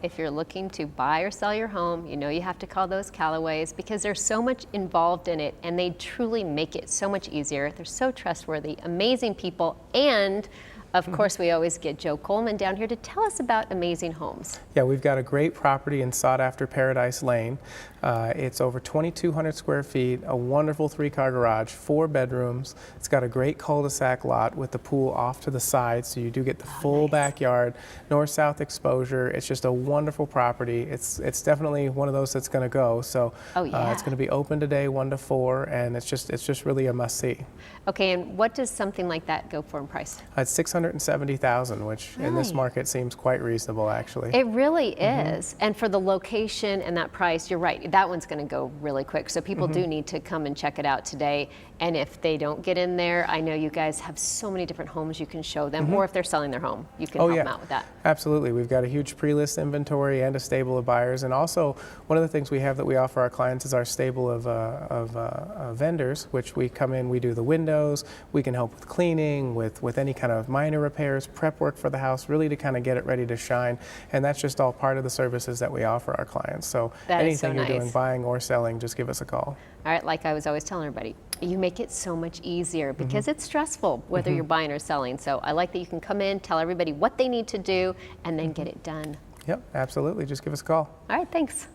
if you're looking to buy or sell your home, you know you have to call those Callaways because there's so much involved in it and they truly make it so much easier. They're so trustworthy, amazing people, and of course, we always get Joe Coleman down here to tell us about amazing homes. Yeah, we've got a great property in sought-after Paradise Lane. It's over 2,200 square feet, a wonderful 3-car garage, 4 bedrooms. It's got a great cul-de-sac lot with the pool off to the side, so you do get the full backyard, north-south exposure. It's just a wonderful property. It's definitely one of those that's going to go. So it's going to be open today, 1 to 4, and it's just really a must-see. Okay, and what does something like that go for in price? It's $670,000, which in this market seems quite reasonable, actually. It really is. And for the location and that price, you're right. That one's going to go really quick. So people do need to come and check it out today. And if they don't get in there, I know you guys have so many different homes you can show them. Or if they're selling their home, you can help them out with that. Absolutely. We've got a huge pre-list inventory and a stable of buyers. And also, one of the things we have that we offer our clients is our stable of vendors, which we come in, we do the windows, we can help with cleaning, with any kind of minor repairs, prep work for the house, really to kind of get it ready to shine. And that's just all part of the services that we offer our clients. So anything you're doing, buying or selling, just give us a call. All right, like I was always telling everybody, you make it so much easier because it's stressful whether you're buying or selling. So I like that you can come in, tell everybody what they need to do, and then get it done. Yep, absolutely. Just give us a call. All right, thanks.